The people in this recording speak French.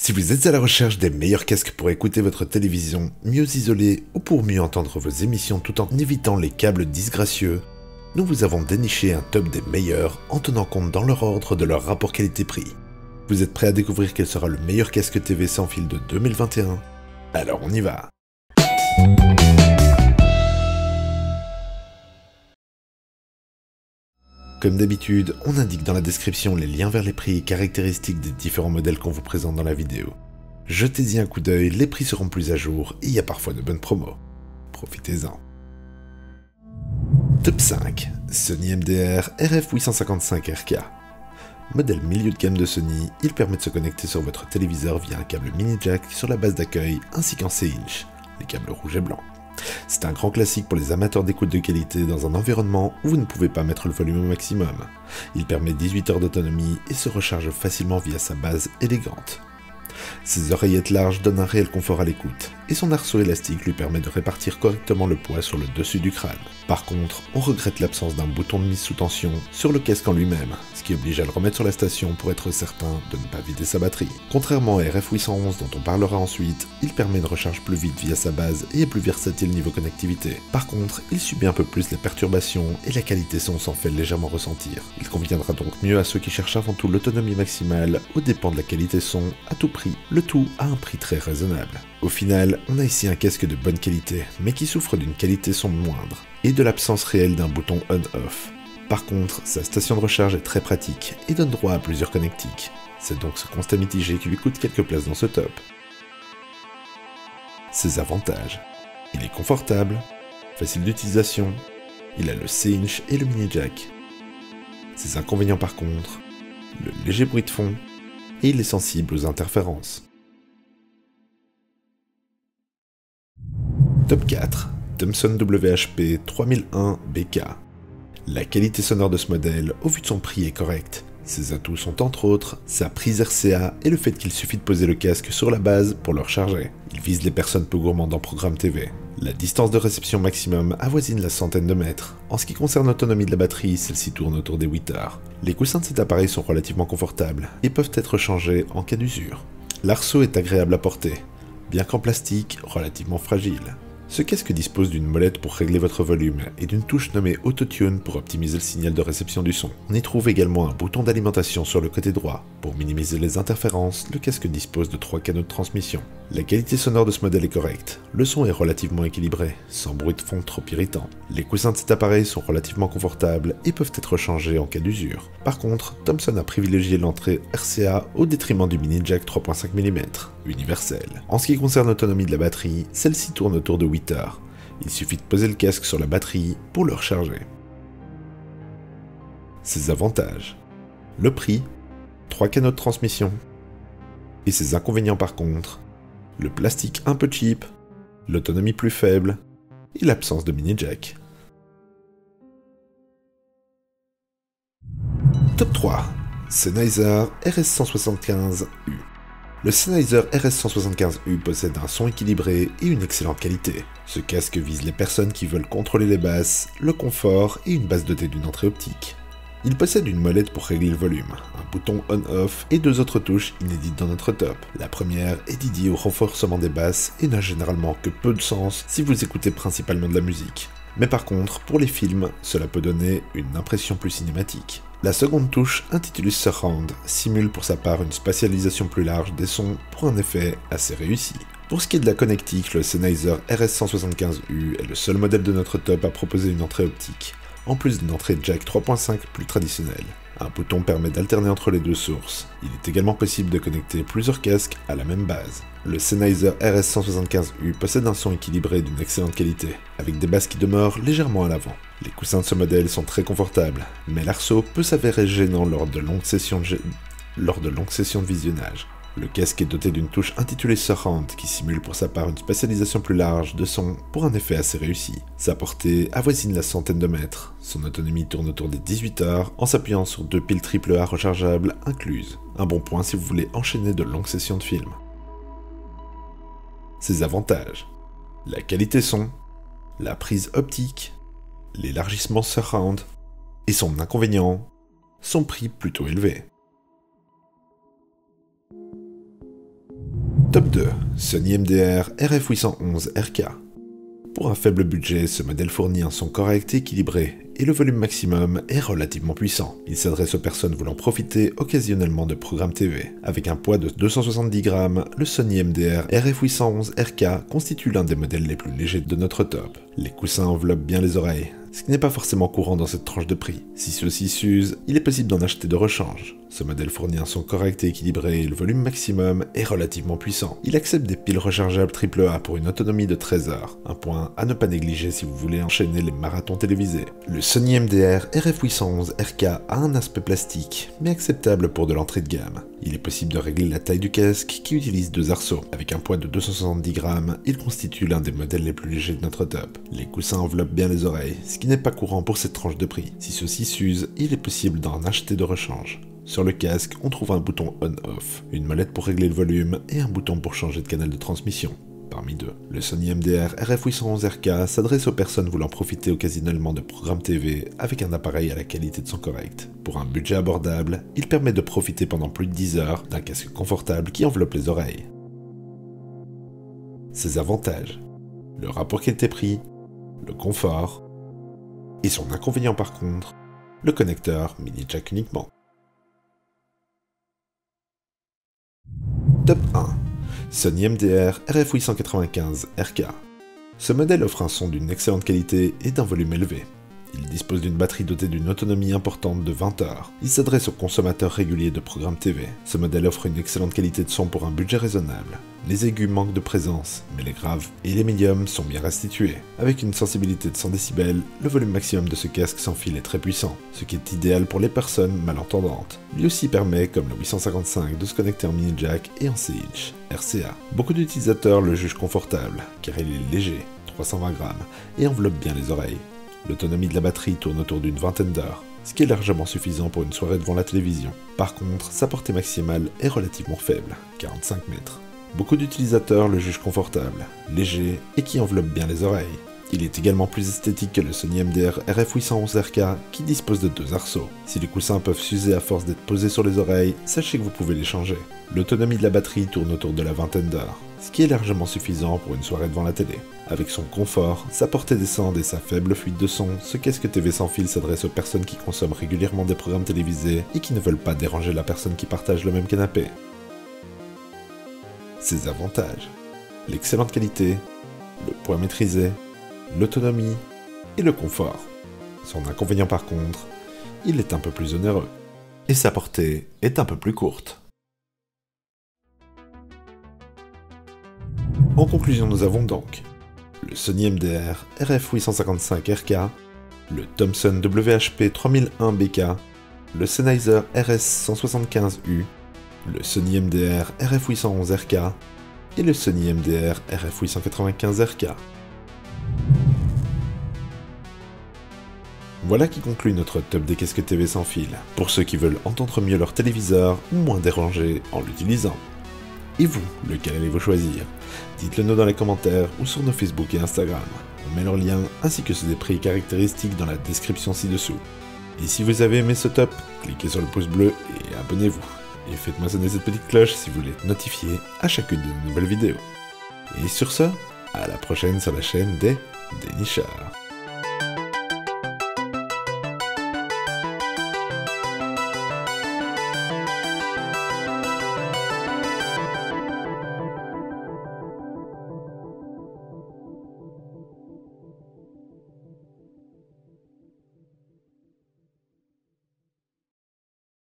Si vous êtes à la recherche des meilleurs casques pour écouter votre télévision, mieux isolés ou pour mieux entendre vos émissions tout en évitant les câbles disgracieux, nous vous avons déniché un top des meilleurs en tenant compte dans leur ordre de leur rapport qualité-prix. Vous êtes prêts à découvrir quel sera le meilleur casque TV sans fil de 2021? Alors on y va! Comme d'habitude, on indique dans la description les liens vers les prix et caractéristiques des différents modèles qu'on vous présente dans la vidéo. Jetez-y un coup d'œil, les prix seront plus à jour et il y a parfois de bonnes promos. Profitez-en. Top 5. Sony MDR RF855RK. Modèle milieu de gamme de Sony, il permet de se connecter sur votre téléviseur via un câble mini jack sur la base d'accueil ainsi qu'en C-Inch, les câbles rouges et blancs. C'est un grand classique pour les amateurs d'écoute de qualité dans un environnement où vous ne pouvez pas mettre le volume au maximum. Il permet 18 heures d'autonomie et se recharge facilement via sa base élégante. Ses oreillettes larges donnent un réel confort à l'écoute, et son arceau élastique lui permet de répartir correctement le poids sur le dessus du crâne. Par contre, on regrette l'absence d'un bouton de mise sous tension sur le casque en lui-même, ce qui oblige à le remettre sur la station pour être certain de ne pas vider sa batterie. Contrairement à RF811 dont on parlera ensuite, il permet une recharge plus vite via sa base et est plus versatile niveau connectivité. Par contre, il subit un peu plus les perturbations et la qualité son s'en fait légèrement ressentir. Il conviendra donc mieux à ceux qui cherchent avant tout l'autonomie maximale aux dépens de la qualité son à tout prix, le tout à un prix très raisonnable. Au final, on a ici un casque de bonne qualité, mais qui souffre d'une qualité son moindre, et de l'absence réelle d'un bouton on-off. Par contre, sa station de recharge est très pratique, et donne droit à plusieurs connectiques. C'est donc ce constat mitigé qui lui coûte quelques places dans ce top. Ses avantages. Il est confortable, facile d'utilisation, il a le C-Inch et le mini jack. Ses inconvénients par contre, le léger bruit de fond, et il est sensible aux interférences. Top 4. Thomson WHP 3001BK. La qualité sonore de ce modèle, au vu de son prix, est correcte. Ses atouts sont entre autres sa prise RCA et le fait qu'il suffit de poser le casque sur la base pour le recharger. Il vise les personnes peu gourmandes en programme TV. La distance de réception maximum avoisine la centaine de mètres. En ce qui concerne l'autonomie de la batterie, celle-ci tourne autour des 8 heures. Les coussins de cet appareil sont relativement confortables et peuvent être changés en cas d'usure. L'arceau est agréable à porter, bien qu'en plastique, relativement fragile. Ce casque dispose d'une molette pour régler votre volume et d'une touche nommée Autotune pour optimiser le signal de réception du son. On y trouve également un bouton d'alimentation sur le côté droit. Pour minimiser les interférences, le casque dispose de 3 canaux de transmission. La qualité sonore de ce modèle est correcte. Le son est relativement équilibré, sans bruit de fond trop irritant. Les coussins de cet appareil sont relativement confortables et peuvent être changés en cas d'usure. Par contre, Thomson a privilégié l'entrée RCA au détriment du mini jack 3.5 mm, universel. En ce qui concerne l'autonomie de la batterie, celle-ci tourne autour de 8 heures. Il suffit de poser le casque sur la batterie pour le recharger. Ses avantages. Le prix, 3 canaux de transmission. Et ses inconvénients par contre, le plastique un peu cheap, l'autonomie plus faible et l'absence de mini jack. Top 3. Sennheiser RS175U. Le Sennheiser RS175U possède un son équilibré et une excellente qualité. Ce casque vise les personnes qui veulent contrôler les basses, le confort et une base dotée d'une entrée optique. Il possède une molette pour régler le volume, un bouton on-off et 2 autres touches inédites dans notre top. La première est dédiée au renforcement des basses et n'a généralement que peu de sens si vous écoutez principalement de la musique. Mais par contre, pour les films, cela peut donner une impression plus cinématique. La seconde touche, intitulée Surround, simule pour sa part une spatialisation plus large des sons pour un effet assez réussi. Pour ce qui est de la connectique, le Sennheiser RS175U est le seul modèle de notre top à proposer une entrée optique, en plus d'une entrée jack 3.5 plus traditionnelle. Un bouton permet d'alterner entre les deux sources. Il est également possible de connecter plusieurs casques à la même base. Le Sennheiser RS175U possède un son équilibré d'une excellente qualité, avec des basses qui demeurent légèrement à l'avant. Les coussins de ce modèle sont très confortables, mais l'arceau peut s'avérer gênant lors de longues sessions de visionnage. Le casque est doté d'une touche intitulée Surround qui simule pour sa part une spatialisation plus large de son pour un effet assez réussi. Sa portée avoisine la centaine de mètres. Son autonomie tourne autour des 18 heures en s'appuyant sur 2 piles AAA rechargeables incluses. Un bon point si vous voulez enchaîner de longues sessions de film. Ses avantages. La qualité son, la prise optique, l'élargissement Surround et son inconvénient, son prix plutôt élevé. Top 2. Sony MDR RF811RK. Pour un faible budget, ce modèle fournit un son correct et équilibré, et le volume maximum est relativement puissant. Il s'adresse aux personnes voulant profiter occasionnellement de programmes TV. Avec un poids de 270 grammes, le Sony MDR RF811RK constitue l'un des modèles les plus légers de notre top. Les coussins enveloppent bien les oreilles, ce qui n'est pas forcément courant dans cette tranche de prix. Si ceux-ci s'usent, il est possible d'en acheter de rechange. Ce modèle fournit un son correct et équilibré et le volume maximum est relativement puissant. Il accepte des piles rechargeables AAA pour une autonomie de 13 heures, un point à ne pas négliger si vous voulez enchaîner les marathons télévisés. Le Sony MDR RF811RK a un aspect plastique, mais acceptable pour de l'entrée de gamme. Il est possible de régler la taille du casque qui utilise 2 arceaux. Avec un poids de 270 grammes, il constitue l'un des modèles les plus légers de notre top. Les coussins enveloppent bien les oreilles, ce qui n'est pas courant pour cette tranche de prix. Si ceux-ci s'usent, il est possible d'en acheter de rechange. Sur le casque, on trouve un bouton on-off, une molette pour régler le volume et un bouton pour changer de canal de transmission. Parmi deux, le Sony MDR RF811RK s'adresse aux personnes voulant profiter occasionnellement de programmes TV avec un appareil à la qualité de son correcte. Pour un budget abordable, il permet de profiter pendant plus de 10 heures d'un casque confortable qui enveloppe les oreilles. Ses avantages: le rapport qualité-prix, le confort, et son inconvénient par contre, le connecteur mini jack uniquement. Top 1. Sony MDR RF895RK. Ce modèle offre un son d'une excellente qualité et d'un volume élevé. Il dispose d'une batterie dotée d'une autonomie importante de 20 heures. Il s'adresse aux consommateurs réguliers de programmes TV. Ce modèle offre une excellente qualité de son pour un budget raisonnable. Les aigus manquent de présence, mais les graves et les médiums sont bien restitués. Avec une sensibilité de 100 décibels, le volume maximum de ce casque sans fil est très puissant, ce qui est idéal pour les personnes malentendantes. Lui aussi permet, comme le 855, de se connecter en mini jack et en CH, RCA. Beaucoup d'utilisateurs le jugent confortable, car il est léger, 320 grammes, et enveloppe bien les oreilles. L'autonomie de la batterie tourne autour d'une vingtaine d'heures, ce qui est largement suffisant pour une soirée devant la télévision. Par contre, sa portée maximale est relativement faible, 45 mètres. Beaucoup d'utilisateurs le jugent confortable, léger et qui enveloppe bien les oreilles. Il est également plus esthétique que le Sony MDR RF811RK qui dispose de 2 arceaux. Si les coussins peuvent s'user à force d'être posés sur les oreilles, sachez que vous pouvez les changer. L'autonomie de la batterie tourne autour de la vingtaine d'heures, ce qui est largement suffisant pour une soirée devant la télé. Avec son confort, sa portée descente et sa faible fuite de son, ce casque TV sans fil s'adresse aux personnes qui consomment régulièrement des programmes télévisés et qui ne veulent pas déranger la personne qui partage le même canapé. Ses avantages: l'excellente qualité, le poids maîtrisé, l'autonomie et le confort. Son inconvénient par contre, il est un peu plus onéreux. Et sa portée est un peu plus courte. En conclusion, nous avons donc le Sony MDR RF855RK, le Thomson WHP 3001BK, le Sennheiser RS175U, le Sony MDR RF811RK et le Sony MDR RF895RK. Voilà qui conclut notre top des casques TV sans fil, pour ceux qui veulent entendre mieux leur téléviseur ou moins dérangés en l'utilisant. Et vous, lequel allez-vous choisir? Dites-le nous dans les commentaires ou sur nos Facebook et Instagram. On met leurs liens ainsi que ceux des prix caractéristiques dans la description ci-dessous. Et si vous avez aimé ce top, cliquez sur le pouce bleu et abonnez-vous. Et faites-moi sonner cette petite cloche si vous voulez être notifié à chacune de nos nouvelles vidéos. Et sur ce, à la prochaine sur la chaîne des Dénicheurs.